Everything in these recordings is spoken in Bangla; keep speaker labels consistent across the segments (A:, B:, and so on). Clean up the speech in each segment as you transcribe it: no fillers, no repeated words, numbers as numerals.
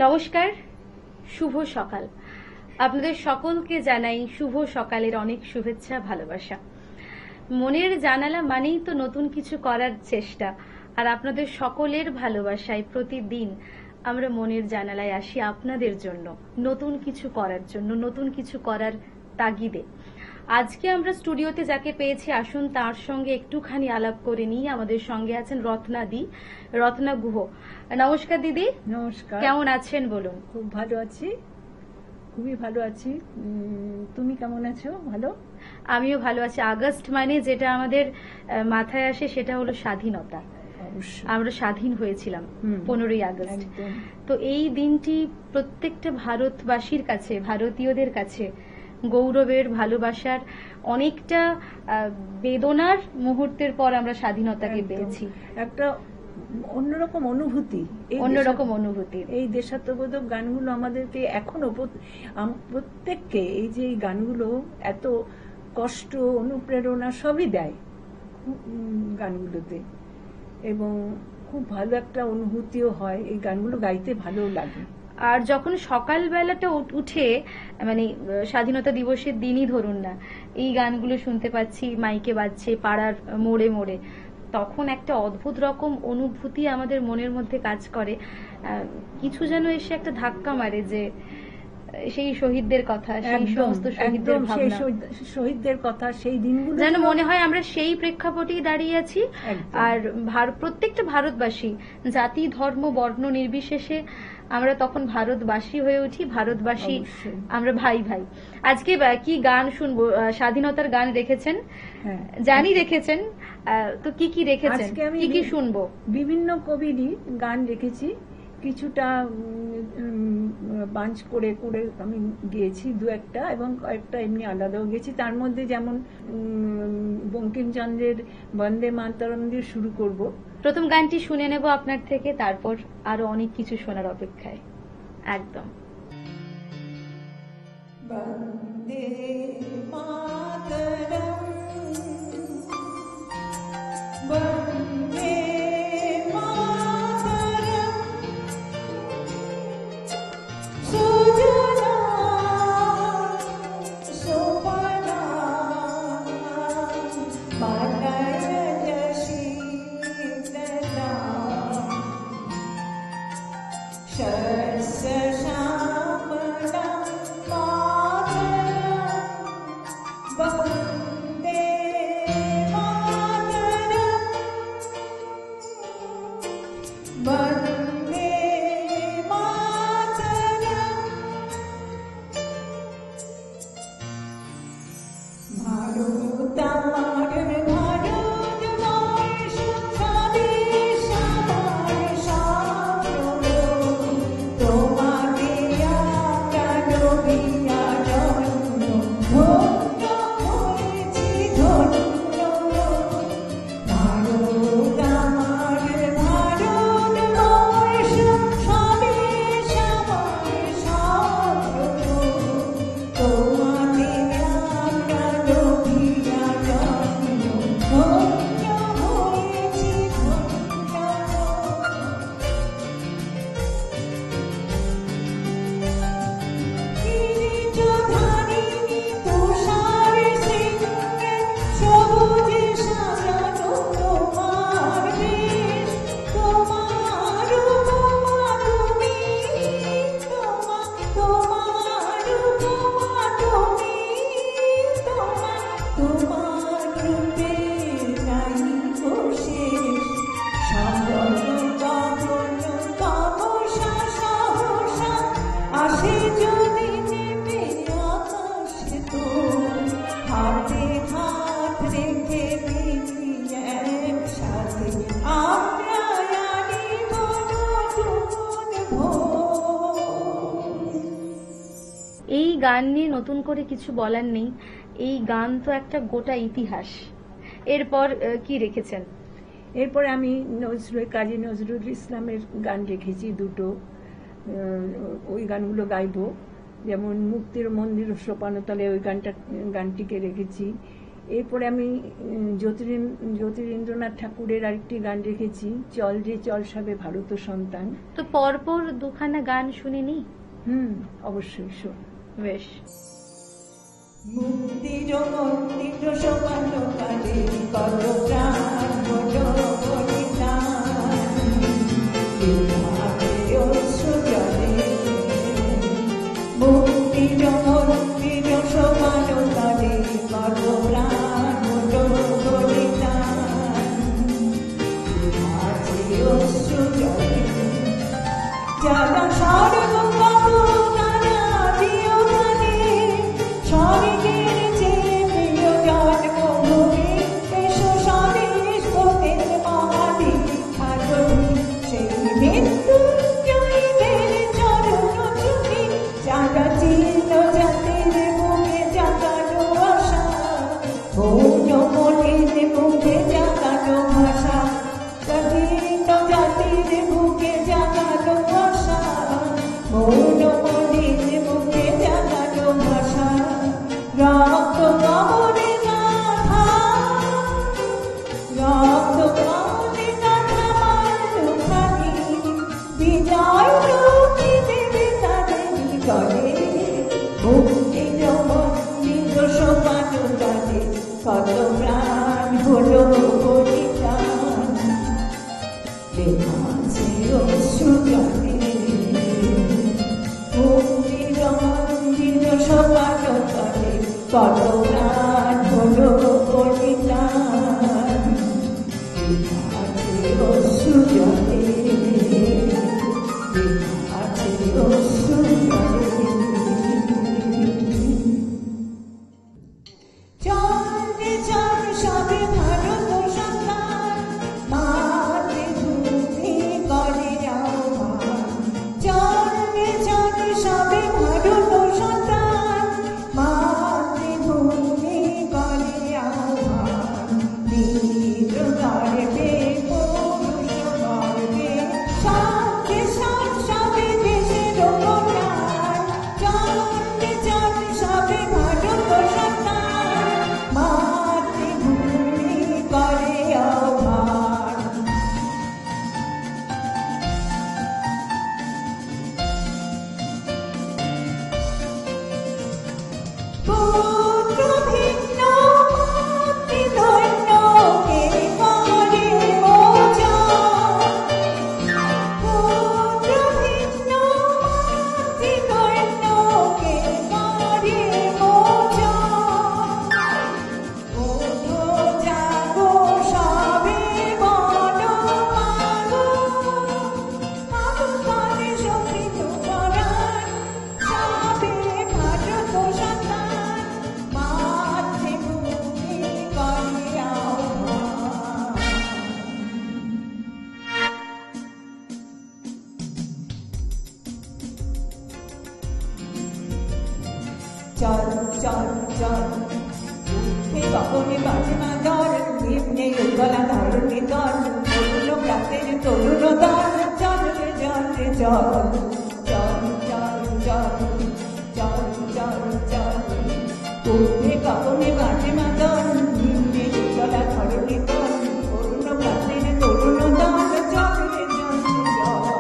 A: নমস্কার, শুভ সকাল। আপনাদের সকলকে জানাই শুভ সকালের অনেক শুভেচ্ছা, ভালোবাসা। মনের জানালা মানেই তো নতুন কিছু করার চেষ্টা, আর আপনাদের সকলের ভালোবাসায় প্রতিদিন আমরা মনের জানালায় আসি আপনাদের জন্য, নতুন কিছু করার জন্য, নতুন কিছু করার তাগিদে। আজকে আমরা স্টুডিওতে যাকে পেয়েছি, আসুন তার সঙ্গে একটুখানি আলাপ করে নিই। আমাদের সঙ্গে আছেন রত্না গুহ। নমস্কার দিদি।
B: নমস্কার।
A: কেমন আছেন বলুন?
B: খুব ভালো আছি, খুবই ভালো আছি। তুমি কেমন আছো? ভালো?
A: আমিও ভালো আছি। আগস্ট মানে যেটা আমাদের মাথায় আসে সেটা হলো স্বাধীনতা। আমরা স্বাধীন হয়েছিলাম 15ই আগস্ট। তো এই দিনটি প্রত্যেকটা ভারতবাসীর কাছে, ভারতীয়দের কাছে গৌরবের, ভালোবাসার, অনেকটা বেদনার মুহূর্তের পর আমরা স্বাধীনতাকে পেয়েছি।
B: একটা অন্যরকম অনুভূতি,
A: এই
B: দেশাত্মবোধক গানগুলো আমাদেরকে এখনো প্রত্যেককে, এই যে এই গানগুলো এত কষ্ট, অনুপ্রেরণা সবই দেয় গানগুলোতে, এবং খুব ভালো একটা অনুভূতিও হয়। এই গানগুলো গাইতে ভালো লাগে।
A: আর যখন সকালবেলাটা উঠে, মানে স্বাধীনতা দিবসের দিনই ধরুন না, এই গানগুলো শুনতে পাচ্ছি, মাইকে বাজছে পাড়ার মোড়ে মোড়ে, তখন একটা অদ্ভুত রকম অনুভূতি আমাদের মনের মধ্যে কাজ করে। কিছু যেন এসে একটা ধাক্কা মারে, যে সেই শহীদদের কথা, সেই সমস্ত শহীদদের ভাবনা,
B: শহীদদের কথা, সেই দিনগুলো
A: যেন মনে হয় আমরা সেই প্রেক্ষাপটেই দাঁড়িয়ে আছি। আর প্রত্যেকটা ভারতবাসী, জাতি, ধর্ম, বর্ণ নির্বিশেষে আমরা তখন ভারতবাসী হয়ে উঠি। ভারতবাসী আমরা ভাই ভাই। আজকে কি গান শুনবো? স্বাধীনতার গান রেখেছেন, জানি রেখেছেন। তো কি কি রেখেছেন, কি কি শুনবো?
B: বিভিন্ন কবিরই গান রেখেছি, কিছুটা বাঞ্চ করে করে আমি গিয়েছি দু একটা, এবং কয়েকটা এমনি আলাদাও গেছি। তার মধ্যে যেমন বঙ্কিমচন্দ্রের বন্দে মাতরম দিয়ে শুরু করব।
A: প্রথম গানটি শুনে নেব আপনার থেকে, তারপর আরো অনেক কিছু শোনার অপেক্ষায়। একদম।
B: বন্দে মাতরম, বন্দে
A: গান নিয়ে নতুন করে কিছু বলার নেই। এই গান তো একটা গোটা ইতিহাস। এরপর কি রেখেছেন?
B: এরপরে আমি কাজী নজরুল ইসলামের গান রেখেছি দুটো, ওই গানগুলো গাইবো। যেমন মুক্তির মন্দির সোপানতলে, ওই গানটিকে রেখেছি। এরপরে আমি জ্যোতিরিন্দ্রনাথ ঠাকুরের আরেকটি গান রেখেছি, চল রে চল সবে ভারত সন্তান।
A: তো পরপর দুখানা গান শুনে নি।
B: অবশ্যই শোন।
A: বেশ।
B: মুক্তির মন্দির সকাল কালে কত প্রাণ বলো বলিদান, বিধাতে অশ্রু জলে। মুক্তির মন্দির সকাল কালে কত প্রাণ বলো বলিদান, বিধাতে অশ্রু জলে। যারা সর্বভৌম তারা দিও গানে, স্বর্গের চেয়ে প্রিয় জন্মভূমি, এসো স্বদেশ পথের মহাদ্বীপ সাগরী। সেই মৃত্যুঞ্জয়ীদের চরণ চুমি, যারা চিহ্ন জাতির বুকে জাগানো আশা, মৌন মলিন বুকে জাগানো ভাষা। চিহ্ন জাতির বুকে জাগানো আশা, মৌন মলিন বুকে জাগানো ভাষা। রক্ত কমরে গাথা, রক্ত কমরে গাথা মালুখানি, বিজয় রূপী দেবে তাদের করে। মুক্তির মন্দির সমান কালে কত প্রাণ হলো বলিদান, লেখাছে অশ্রু জলে। মুক্তির মন্দির সমান কালে কত প্রাণ হলো বলিদান, লেখাছে অশ্রু জলে, লেখাছে অশ্রু জলে। চল রে চল সবে ভারত সন্তান, মাতৃভূমি করে আহ্বান। চল রে চল সবে ভারত সন্তান, মাতৃভূমি করে আহ্বান। বীর গর্বে পুরুষ গর্বে শান্তি সবে দেশের প্রাণ। চল রে চল সবে ভারত সন্তান, মাতৃভূমি করে আহ্বান। পুত্র ভিন্ন মাতৃধন্য কে করে মোচন, পুত্র ভিন্ন মাতৃধন্য কে করে মোচন। ওঠো জাগো সবে বনমাগো, আগুনে শোভিত পরাণ, সবে ভারত সন্তান, মাতৃভূমি করে আহ্বান। চল চল চল উঠে গগনে বাজে মাদল, নিম্নে উজ্জ্বলা ধরণী দল, তরুণ প্রাতের তরুণ দল। চল রে চল রে চল, চল চল চল, চল চল চল। উঠে গগনে বাজে মাদল, নিম্নে উজ্জ্বলা ধরণী দল, তরুণ প্রাতের তরুণ দল। চল রে চল রে চল।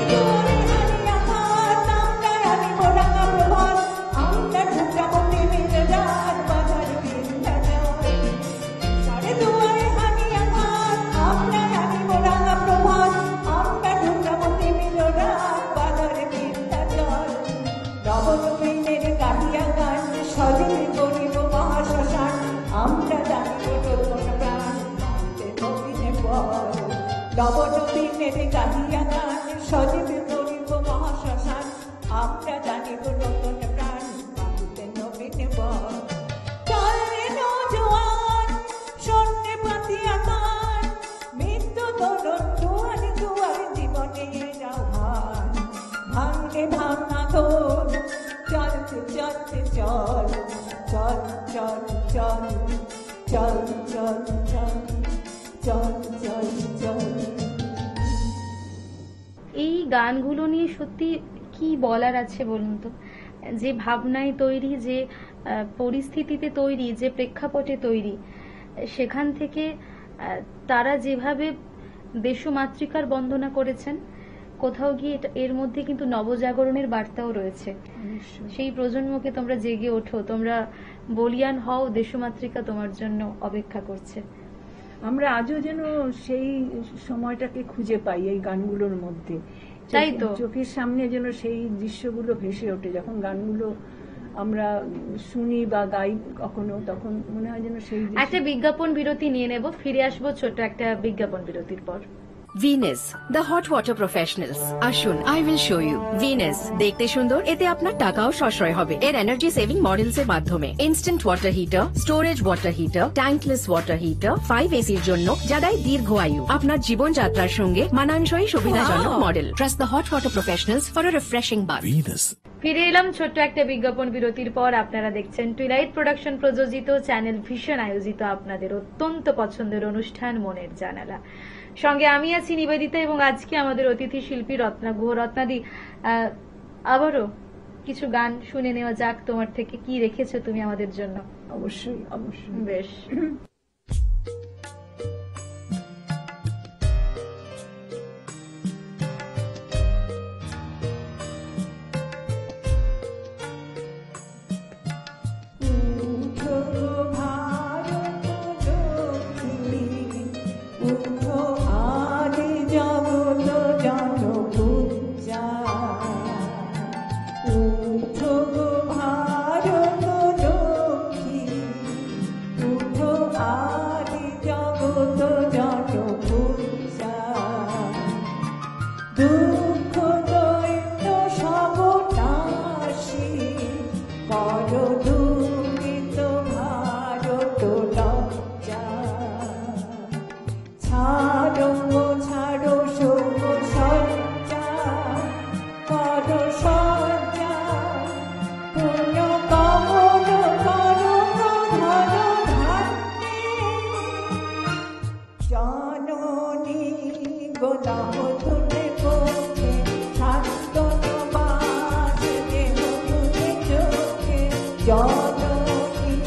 B: দুয়ারে হারিয়া হাত, আমরা আনিব রাঙা প্রভাত, আমরা ঢুকরাবতী মেরে রাত, বাজার বিন্ধ্যাচল। সাড়ে দুয়ারে হারিয়া হাত, আমরা আনিব রাঙা প্রভাত, আমরা ঢুকরাবতী মেরে রাত, বাজার বিন্ধ্যাচল। নবনবীনের গাহিয়া গান, সজীবে করিব মহাশ্মশান, আমরা জানিব নতুন প্রাণ, মানতে নবীনে পর। নবনবীনের গাহিয়া গান, সজীবে করিব মহাশ্মশান, আমরা জানিব নতুন প্রাণ, মানতে নবীনে পর। চল রে নওজোয়ান, শোনে পাতিয়া গান, মৃত্যু তরুণ দুয়ারে দুয়ারে জীবনের আহ্বান। ভাঙে ভাঙা ঘোর, চলতে চলতে চল, চল চল চল, চল চল চল, চল চল চল।
A: এই গানগুলো নিয়ে সত্যি কি বলার আছে বলুন তো? যে ভাবনায় তৈরি, যে পরিস্থিতিতে তৈরি, যে প্রেক্ষাপটে তৈরি, সেখান থেকে তারা যেভাবে দেশমাতৃকার বন্দনা করেছেন, কোথাও গিয়ে এর মধ্যে কিন্তু নবজাগরণের বার্তাও রয়েছে।
B: অবশ্যই।
A: সেই প্রজন্মকে তোমরা জেগে ওঠো, তোমরা বলিয়ান হও, দেশমাতৃকা তোমার জন্য অপেক্ষা করছে।
B: আমরা আজও যেন সেই সময়টাকে খুঁজে পাই এই গানগুলোর মধ্যে।
A: তাই তো।
B: চোখের সামনে যেন সেই দৃশ্যগুলো ভেসে ওঠে যখন গানগুলো আমরা শুনি বা গাই কখনো, তখন মনে হয় যেন সেই
A: একটা বিজ্ঞাপন বিরতি নিয়ে নেব, ফিরে আসবো ছোট্ট একটা বিজ্ঞাপন বিরতির পর।
C: Venus the hot water professionals. আসুন, I will show you. Venus দেখতে সুন্দর, এতে আপনার টাকাও সাশ্রয় হবে। এর এনার্জি সেভিং মডেলস এর মাধ্যমে instant water heater, storage water heater, tankless water heater, 5 এসির জন্য যা দেয় দীর্ঘ আয়ু। আপনার জীবনযাত্রার সঙ্গে মানানসই সুবিধাজনক model. Trust the hot water professionals for a refreshing bath.
A: ফিরে এলাম ছোট্ট একটা বিজ্ঞাপন বিরতির পর। আপনারা দেখছেন টুইলাইট প্রোডাকশন প্রযোজিত, চ্যানেল ভিশন আয়োজিত আপনাদের অত্যন্ত পছন্দের অনুষ্ঠান মনের জানালা। সঙ্গে আমি আছি নিবেদিতা, এবং আজকে আমাদের অতিথি শিল্পী রত্না গুহ। রত্নাদি, আবারও কিছু গান শুনে নেওয়া যাক তোমার থেকে। কি রেখেছো তুমি আমাদের জন্য?
B: অবশ্যই অবশ্যই।
A: বেশ।
B: দুঃখ দৈন্য সবনাশী বড় দুঃখিত ভারত লজ্জা। ছাড়ো ছাড়ো শোক সজ্জা, কর সজ্জা, পুণ্য কমল করো ধর ধান্যে। জননী গোলাম তুলে পথে, শান্তন বাস দেহ তুলে চোখে। জননী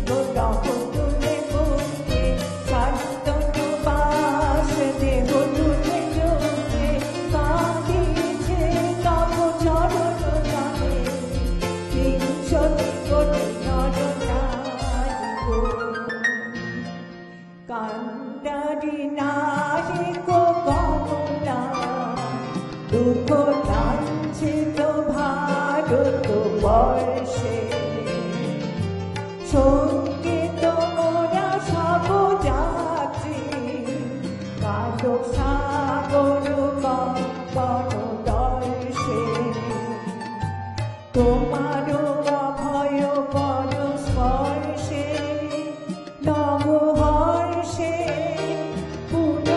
B: গোলাম তুলে পথে, শান্তন বাস দেহ তুলে চোখে। কাঁদিছে তব চরণ তলে, 300 কোটি নর নারী গো। কান্দারি নারী গো কমলা, দুঃখ লাঞ্ছিত ভারত বর্ষে। সঙ্গীত মোরা সব যাত্রী, কালো সাগর কঙ্কণ দর্শে। তোমারও অভয় পদ স্পর্শে, নব হর্ষে, পুনঃ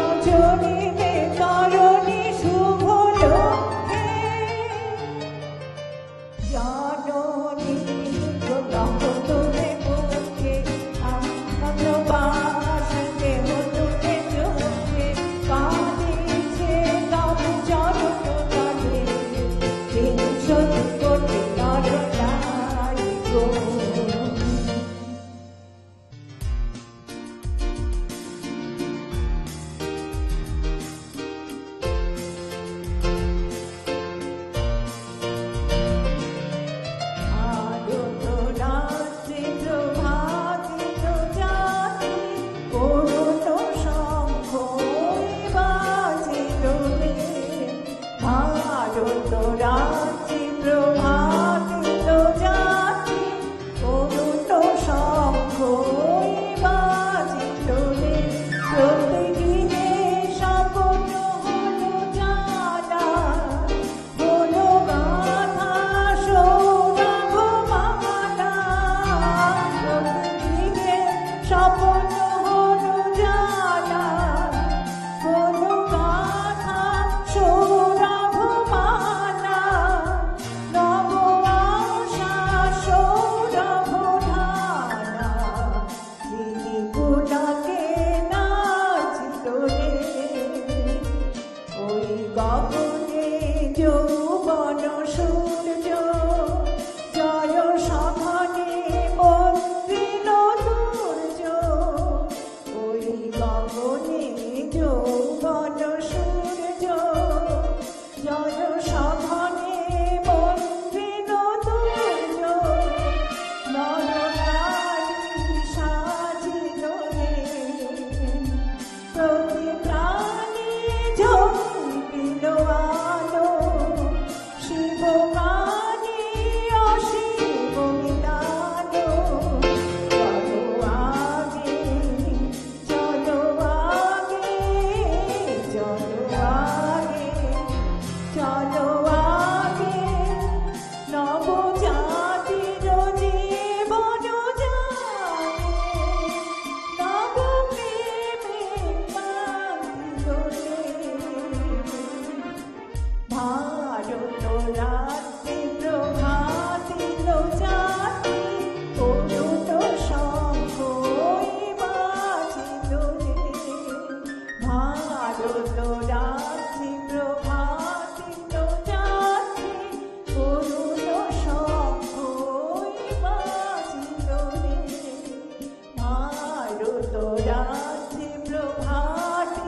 B: ভারত রাত্রি প্রভাতী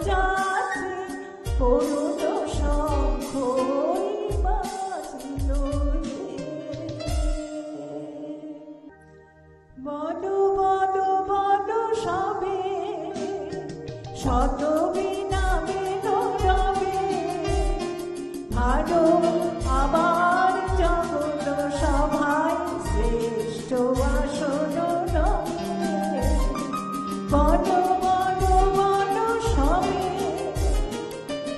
B: যাত্রী করুণ শঙ্খ বাজিল রে। বলো বলো বলো সবে শত বিনা বেনো রবে ভালো আবার জগত সভায় শ্রেষ্ঠ আসন রবে। বলো বলো বলো সবে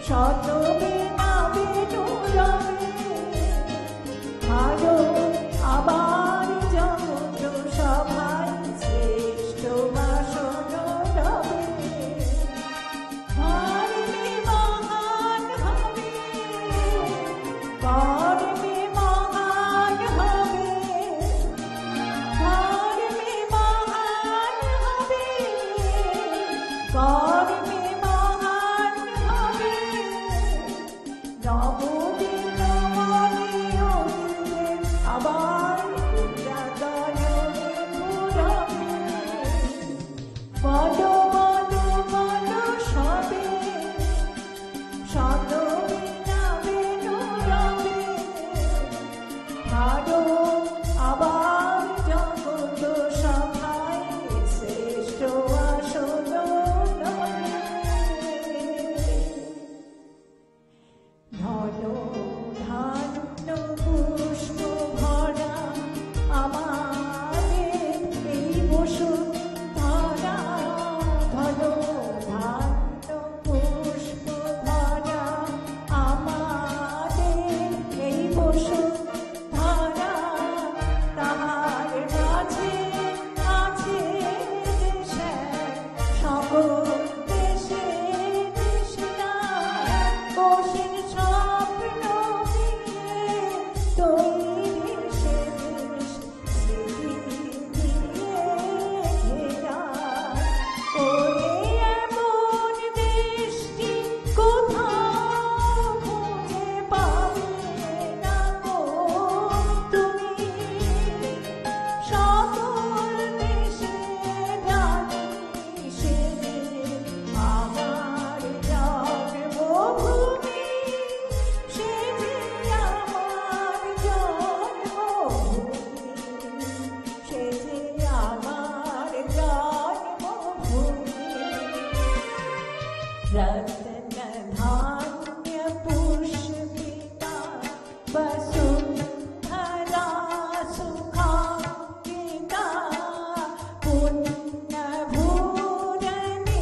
B: শত বিনা বেনো রবে ভালো আবার জগত সভায় শ্রেষ্ঠ আসন রবে। ধর্মে মহান হবে কর্মে মহান হবে ধর্মে মহান হবে কর্মে মহান হবে। নবদিন মনে উঠবে আবার পূজাগণে পুরবে। বলো বলো বলো সবে শত বিনা বেনো রবে ভালো আবার জগত সভায় শ্রেষ্ঠ আসন রবে। ধন ধান্য পুষ্প ভরা আমাদের এই বসুন্ধরা। ধন ধান্য পুষ্প ভরা আমাদের এই বসুন্ধরা। তাহার মাঝে আছে দেশে সকল দেশে তৃষ্ণা কোষের স্বপ্ন দিয়ে তৈরি সে দেশ স্মৃতি দিয়ে ঘেরা। ওরে এমন দেশটি কোথাও খুঁজে পাবে না গো তুমি। সকল দেশে জানি সে আমার জন্মভূমি। সে যে আমার জন্মভূমি সে যে আমার জন্মভূমি। রত্ন ধান্য পুষ্পিতা বসুন্ধরা সুখাঙ্কিতা পুণ্য ভূরনিন্দিতা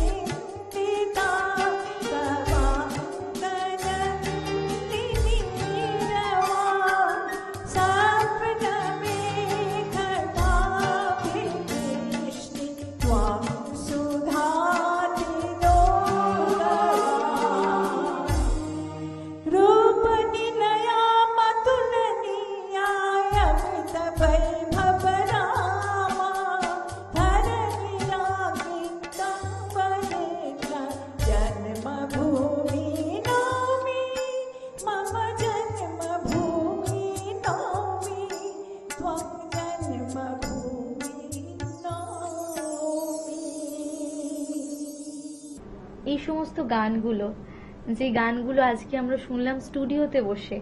B: সর্বাঙ্গনন্দিনী রমা। सपनमेघताभिवृष्टि त्वां सुधातिलोला। रूपनिलया मतुलनीयायमित वैभव रामा। धरणिरागिन्दं वरेण्य जन्मभूमि नौमि मम जन्मभूमि नौमि त्वं जन्मभूमि नौमि।
A: এই সমস্ত গানগুলো, যে গানগুলো আজকে আমরা শুনলাম স্টুডিওতে বসে,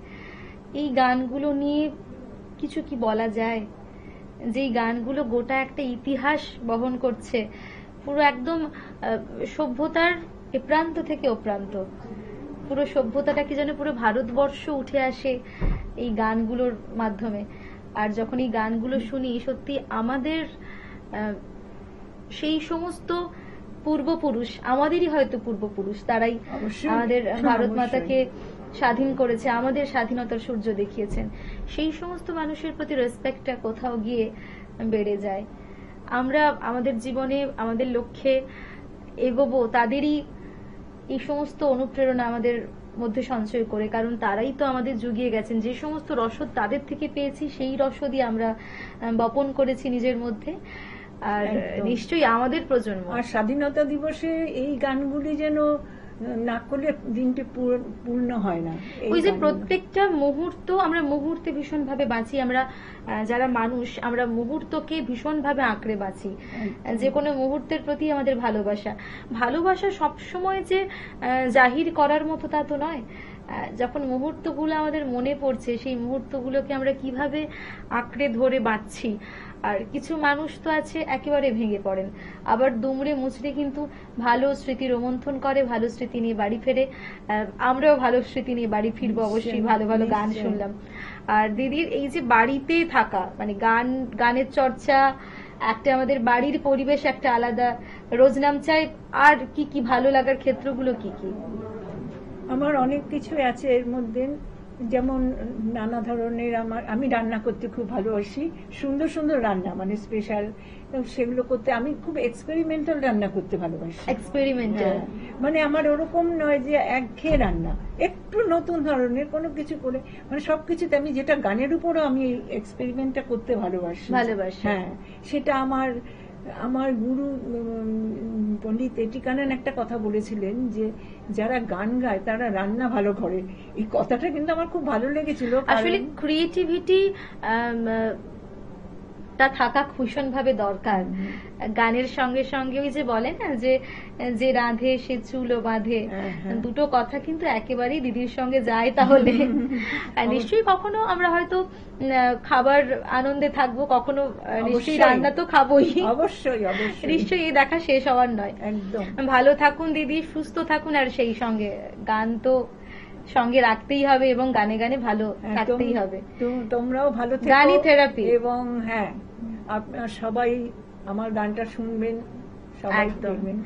A: এই গানগুলো নিয়ে কিছু কি বলা যায়? যেই গানগুলো গোটা একটা ইতিহাস বহন করছে, পুরো একদম সভ্যতার এ প্রান্ত থেকে ও প্রান্ত, পুরো সভ্যতাটাকে যেন পুরো ভারতবর্ষ উঠে আসে এই গানগুলোর মাধ্যমে। আর যখন এই গানগুলো শুনি, সত্যি আমাদের সেই সমস্ত পূর্বপুরুষ, আমাদেরই হয়তো পূর্বপুরুষ, তারাই
B: অবশ্যই,
A: আমাদের ভারত
B: অবশ্যই।
A: মাতাকে স্বাধীন করেছে, আমাদের স্বাধীনতার সূর্য দেখিয়েছেন। সেই সমস্ত মানুষের প্রতি রেসপেক্টটা কোথাও গিয়ে বেড়ে যায়। আমরা আমাদের জীবনে আমাদের লক্ষ্যে এগোবো, তাদেরই এই সমস্ত অনুপ্রেরণা আমাদের মধ্যে সঞ্চয় করে, কারণ তারাই তো আমাদের জুগিয়ে গেছেন। যে সমস্ত রসদ তাদের থেকে পেয়েছি, সেই রসদই আমরা বপন করেছি নিজের মধ্যে। আর
B: একদম।
A: নিশ্চয়ই আমাদের প্রজন্ম,
B: আর স্বাধীনতা দিবসে এই গানগুলি যেন না করলে দিনটি পূর্ণ হয় না। এই
A: ওই যে
B: গানগুলো।
A: প্রত্যেকটা মুহূর্ত আমরা মুহূর্তে ভীষণ ভাবে বাঁচি, আমরা যারা মানুষ আমরা মুহূর্তকে ভীষণ ভাবে আঁকড়ে বাঁচি। যে কোনো মুহূর্তের প্রতি আমাদের ভালোবাসা সবসময় যে জাহির করার মতো তা তো নয়। যখন মুহূর্তগুলো আমাদের মনে পড়ছে সেই মুহূর্তগুলোকে আমরা কিভাবে আঁকড়ে ধরে বাঁচছি। আর কিছু মানুষ তো আছে একেবারে ভেঙে পড়েন, আবার দুমড়ে মুচড়ে কিন্তু ভালো স্মৃতি রোমন্থন করে, ভালো স্মৃতি নিয়ে বাড়ি ফেরে। আমরাও ভালো স্মৃতি নিয়ে বাড়ি ফিরবো অবশ্যই, ভালো ভালো গান
B: নিশ্চয়ই।
A: শুনলাম। আর দিদির এই যে বাড়িতে থাকা মানে গানের চর্চা, একটা আমাদের বাড়ির পরিবেশ একটা আলাদা, রোজনাম চাই, আর কি কি ভালো লাগার ক্ষেত্রগুলো কি কি?
B: আমার অনেক কিছু আছে এর মধ্যে, যেমন নানা ধরনের আমি রান্না করতে খুব ভালোবাসি, সুন্দর সুন্দর রান্না মানে স্পেশাল, সেগুলো করতে আমি খুব এক্সপেরিমেন্টাল রান্না করতে ভালোবাসি।
A: এক্সপেরিমেন্টাল
B: হ্যাঁ, মানে আমার ওরকম নয় যে একঘেয়ে রান্না, একটু নতুন ধরনের কোনো কিছু করে, মানে সবকিছুতে আমি যেটা গানের উপরও আমি এক্সপেরিমেন্টটা করতে ভালোবাসি। হ্যাঁ, সেটা আমার গুরু পণ্ডিত এটিকানন একটা কথা বলেছিলেন যে যারা গান গায় তারা রান্না ভালো করে। এই কথাটা কিন্তু আমার খুব ভালো লেগেছিল।
A: আসলে ক্রিয়েটিভিটি তা থাকা ভীষণ ভাবে দরকার গানের সঙ্গে সঙ্গে। ওই যে বলে না যে রাঁধে সে চুলো বাঁধে, দুটো কথা কিন্তু একেবারেই দিদির সঙ্গে যায়। তাহলে নিশ্চয়ই কখনো আমরা হয়তো খাবার আনন্দে থাকবো, কখনো নিশ্চয়ই রান্না তো খাবোই,
B: অবশ্যই অবশ্যই,
A: নিশ্চয়ই এই দেখা শেষ হওয়ার নয়।
B: একদম
A: ভালো থাকুন দিদি, সুস্থ থাকুন, আর সেই সঙ্গে গান তো সঙ্গে রাখতেই হবে এবং গানে গানে ভালো থাকতেই হবে।
B: তোমরাও ভালো থেকো,
A: গানই থেরাপি।
B: এবং হ্যাঁ, আপনারা সবাই আমার গানটা শুনবেন, সবাই দেখবেন।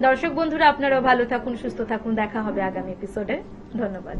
A: দর্শক বন্ধুরা, আপনারাও ভালো থাকুন, সুস্থ থাকুন, দেখা হবে আগামী এপিসোডে। ধন্যবাদ।